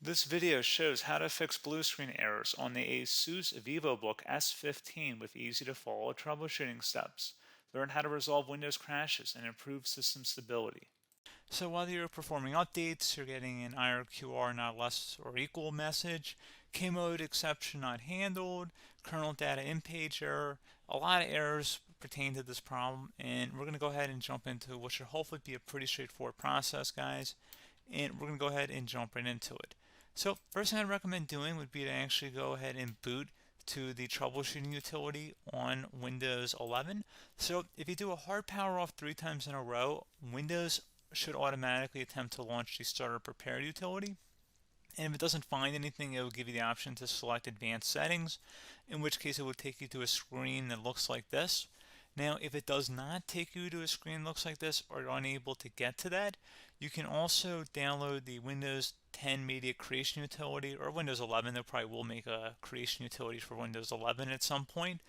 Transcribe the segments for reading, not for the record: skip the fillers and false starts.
This video shows how to fix blue screen errors on the ASUS Vivobook S15 with easy-to-follow troubleshooting steps. Learn how to resolve Windows crashes and improve system stability. So while you're performing updates, you're getting an IRQR not less or equal message, K-mode exception not handled, kernel data in-page error. A lot of errors pertain to this problem, and we're going to go ahead and jump into what should hopefully be a pretty straightforward process, guys. And we're going to go ahead and jump right into it. So first thing I'd recommend doing would be to actually go ahead and boot to the troubleshooting utility on Windows 11. So if you do a hard power off 3 times in a row, Windows should automatically attempt to launch the starter prepare utility. And if it doesn't find anything, it will give you the option to select advanced settings, in which case it will take you to a screen that looks like this. Now, if it does not take you to a screen that looks like this or you're unable to get to that, you can also download the Windows 10 Media Creation Utility, or Windows 11. They probably will make a creation utility for Windows 11 at some point.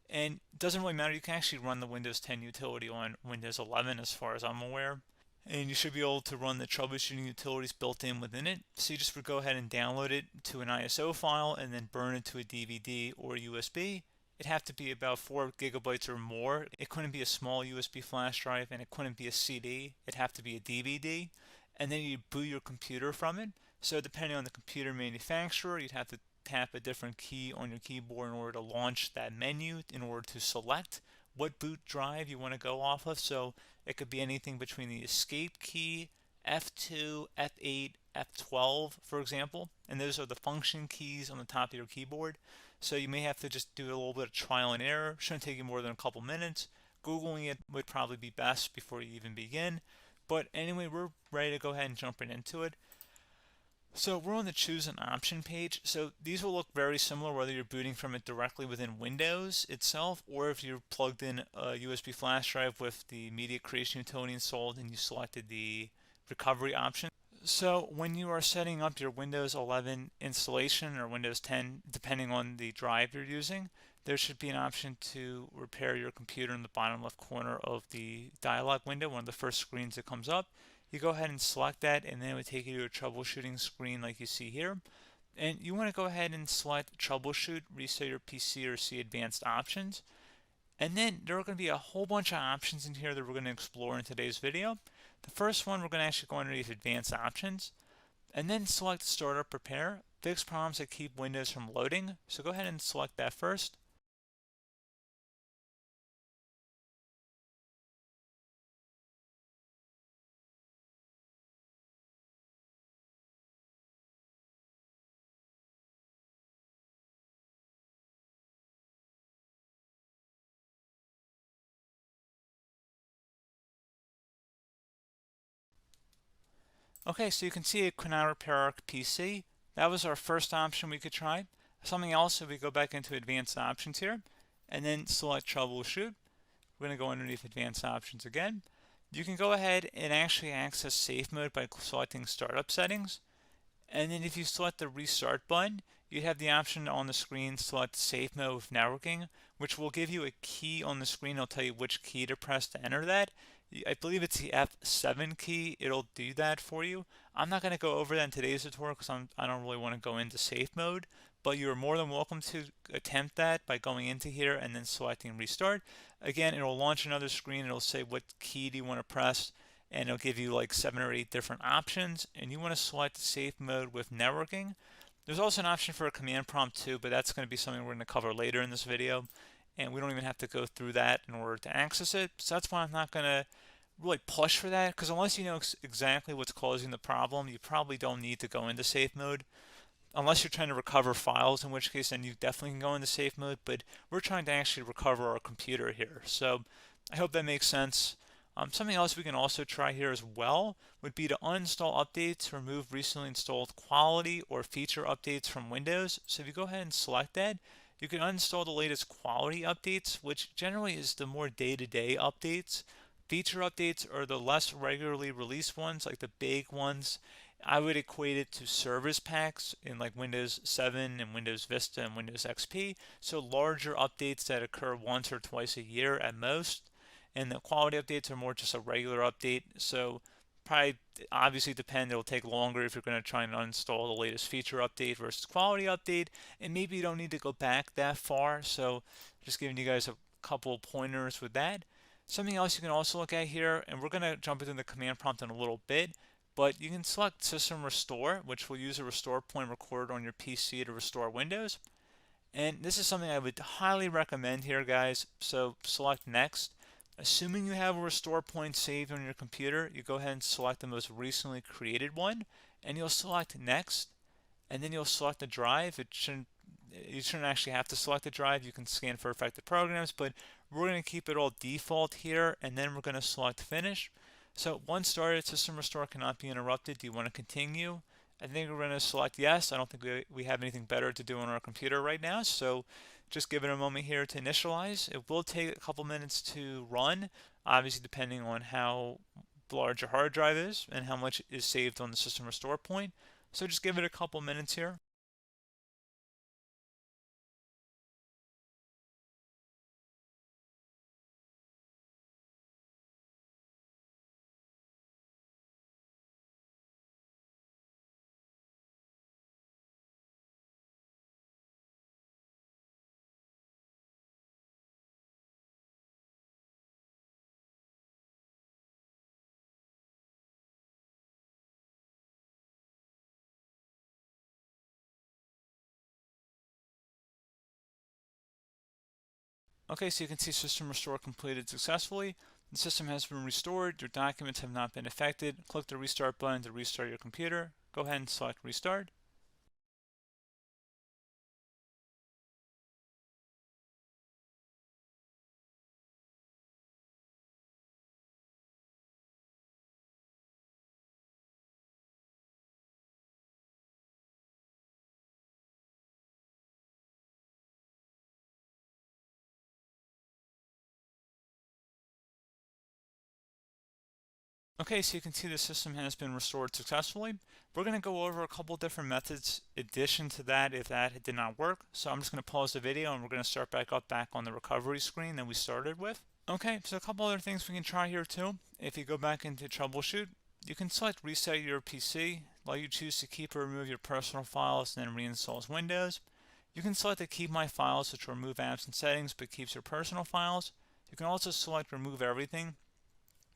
And it doesn't really matter. You can actually run the Windows 10 utility on Windows 11 as far as I'm aware. And you should be able to run the troubleshooting utilities built in within it. So you just would go ahead and download it to an ISO file and then burn it to a DVD or USB. It'd have to be about 4 gigabytes or more. It couldn't be a small USB flash drive, and it couldn't be a CD. It'd have to be a DVD. And then you'd boot your computer from it. So depending on the computer manufacturer, you'd have to tap a different key on your keyboard in order to launch that menu, in order to select what boot drive you want to go off of. So it could be anything between the escape key, F2, F8, F12, for example. And those are the function keys on the top of your keyboard. So you may have to just do a little bit of trial and error. Shouldn't take you more than a couple minutes. Googling it would probably be best before you even begin. But anyway, we're ready to go ahead and jump right into it. So we're on the choose an option page. So these will look very similar whether you're booting from it directly within Windows itself, or if you're plugged in a USB flash drive with the media creation utility installed and you selected the recovery option. So when you are setting up your Windows 11 installation or Windows 10, depending on the drive you're using, there should be an option to repair your computer in the bottom left corner of the dialog window, one of the first screens that comes up. You go ahead and select that, and then it would take you to a troubleshooting screen like you see here. And you want to go ahead and select troubleshoot, reset your PC, or see advanced options. And then there are going to be a whole bunch of options in here that we're going to explore in today's video. The first one, we're going to actually go underneath advanced options and then select startup prepare, fix problems that keep Windows from loading. So go ahead and select that first. Okay, so you can see it could not repair our PC. That was our first option we could try. Something else, if we go back into advanced options here and then select troubleshoot, we're going to go underneath advanced options again. You can go ahead and actually access safe mode by selecting startup settings. And then if you select the restart button, you have the option on the screen select safe mode with networking, which will give you a key on the screen. It'll tell you which key to press to enter that. I believe it's the F7 key. It'll do that for you. I'm not going to go over that in today's tutorial because I don't really want to go into safe mode, but you're more than welcome to attempt that by going into here and then selecting restart. Again, it'll launch another screen. It'll say what key do you want to press, and it'll give you like 7 or 8 different options, and you want to select safe mode with networking. There's also an option for a command prompt too, but that's going to be something we're going to cover later in this video, and we don't even have to go through that in order to access it. So that's why I'm not going to really push for that, because unless you know exactly what's causing the problem, you probably don't need to go into safe mode. Unless you're trying to recover files, in which case then you definitely can go into safe mode, but we're trying to actually recover our computer here. So I hope that makes sense. Something else we can also try here as well would be to uninstall updates, remove recently installed quality or feature updates from Windows. So if you go ahead and select that, you can uninstall the latest quality updates, which generally is the more day-to-day updates. Feature updates are the less regularly released ones, like the big ones. I would equate it to service packs in like Windows 7 and Windows Vista and Windows XP. So larger updates that occur once or twice a year at most. And the quality updates are more just a regular update. So probably obviously depend. It'll take longer if you're going to try and uninstall the latest feature update versus quality update, and maybe you don't need to go back that far. So just giving you guys a couple pointers with that. Something else you can also look at here, and we're going to jump into the command prompt in a little bit, but you can select System Restore, which will use a restore point recorded on your PC to restore Windows. And this is something I would highly recommend here, guys. So select Next. Assuming you have a restore point saved on your computer, you go ahead and select the most recently created one, and you'll select Next, and then you'll select the drive. You shouldn't actually have to select the drive. You can scan for affected programs, but we're going to keep it all default here, and then we're going to select Finish. So once started, System Restore cannot be interrupted. Do you want to continue? I think we're going to select yes. I don't think we have anything better to do on our computer right now, so just give it a moment here to initialize. It will take a couple minutes to run, obviously depending on how large your hard drive is and how much is saved on the System Restore point. So just give it a couple minutes here. Okay, so you can see System Restore completed successfully. The system has been restored. Your documents have not been affected. Click the Restart button to restart your computer. Go ahead and select Restart. Okay, so you can see the system has been restored successfully. We're going to go over a couple different methods in addition to that if that did not work. So I'm just going to pause the video and we're going to start back on the recovery screen that we started with. Okay, so a couple other things we can try here too. If you go back into troubleshoot, you can select reset your PC, while you choose to keep or remove your personal files and then reinstalls Windows. You can select to keep my files, which will remove apps and settings but keeps your personal files. You can also select remove everything,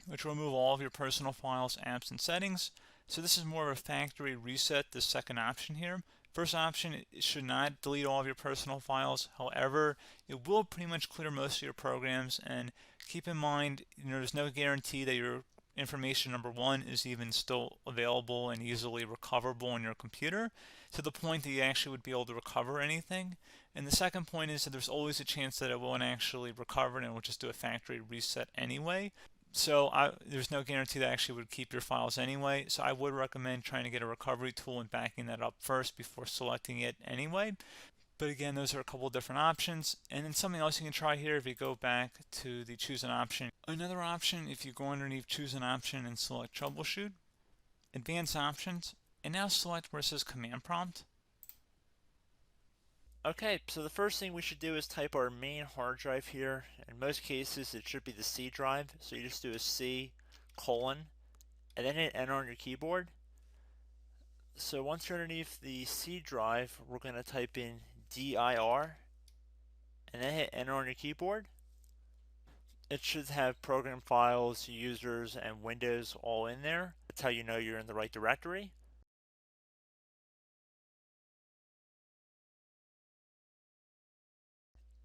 which will remove all of your personal files, apps, and settings. So this is more of a factory reset, the second option here. First option, it should not delete all of your personal files. However, it will pretty much clear most of your programs. And keep in mind, there's no guarantee that your information, number one, is even still available and easily recoverable on your computer to the point that you actually would be able to recover anything. And the second point is that there's always a chance that it won't actually recover and it will just do a factory reset anyway. So there's no guarantee that actually would keep your files anyway. So I would recommend trying to get a recovery tool and backing that up first before selecting it anyway. But again, those are a couple of different options. And then something else you can try here if you go back to the choose an option. Another option, if you go underneath choose an option and select troubleshoot, advanced options, and now select where it says command prompt. Okay, so the first thing we should do is type our main hard drive here. In most cases, it should be the C drive. So you just do a C colon and then hit enter on your keyboard. So once you're underneath the C drive, we're going to type in dir and then hit enter on your keyboard. It should have program files, users, and Windows all in there. That's how you know you're in the right directory.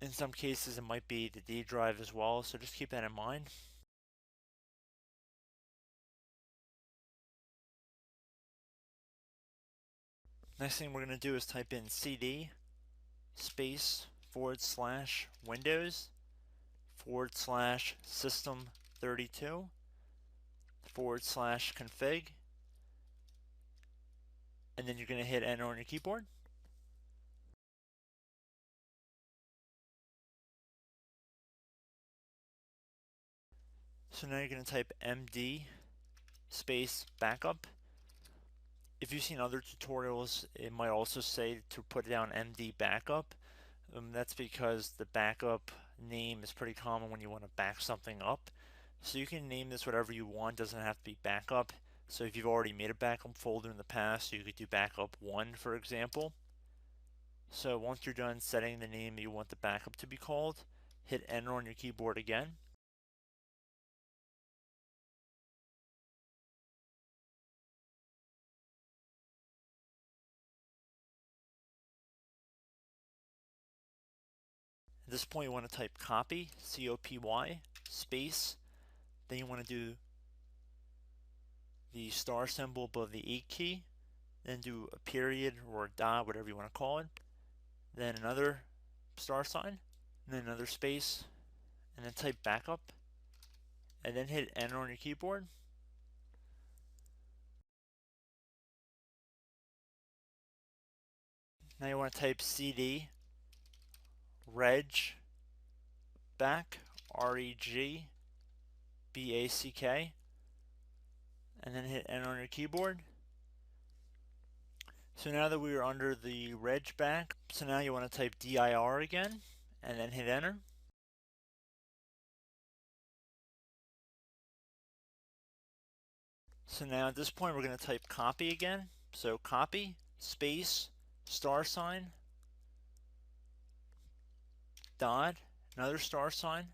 In some cases, it might be the D drive as well, so just keep that in mind. Next thing we're going to do is type in cd space / Windows / system 32 / config, and then you're going to hit enter on your keyboard. So now you're going to type md space backup. If you've seen other tutorials, it might also say to put down md backup. That's because the backup name is pretty common when you want to back something up. So you can name this whatever you want, doesn't have to be backup. So if you've already made a backup folder in the past, you could do backup 1, for example. So once you're done setting the name you want the backup to be called, hit enter on your keyboard again. At this point, you want to type copy, C-O-P-Y, space. Then you want to do the star symbol above the 8 key. Then do a period or a dot, whatever you want to call it. Then another star sign, and then another space, and then type backup, and then hit enter on your keyboard. Now you want to type CD reg back, REG BACK, and then hit enter on your keyboard. So now that we are under the reg back, so now you want to type DIR again, and then hit enter. So now at this point we're going to type copy again. So copy, space, star sign, dot, another star sign,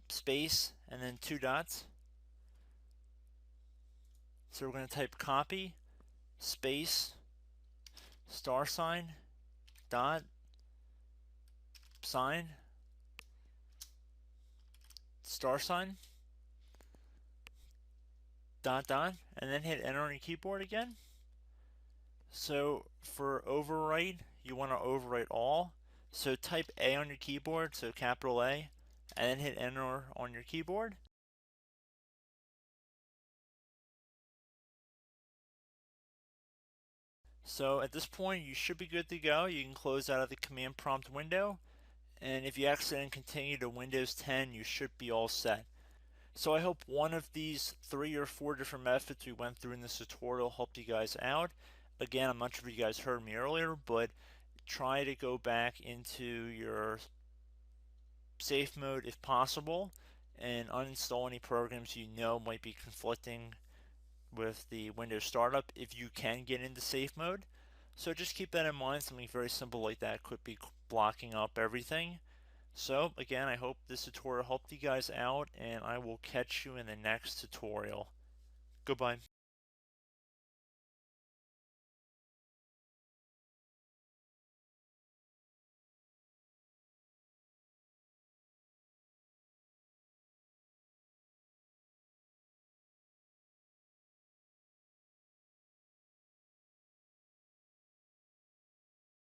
space, and then 2 dots. So we're going to type copy, space, star sign, dot, sign, star sign, dot, dot, and then hit enter on your keyboard again. So for overwrite, you want to overwrite all. So type A on your keyboard, so capital A, and then hit enter on your keyboard. So at this point, you should be good to go. You can close out of the command prompt window, and if you accidentally continue to Windows 10, you should be all set. So I hope one of these 3 or 4 different methods we went through in this tutorial helped you guys out. Again, I'm not sure if you guys heard me earlier, but try to go back into your safe mode if possible and uninstall any programs you know might be conflicting with the Windows startup if you can get into safe mode. So just keep that in mind. Something very simple like that could be blocking up everything. So again, I hope this tutorial helped you guys out, and I will catch you in the next tutorial. Goodbye.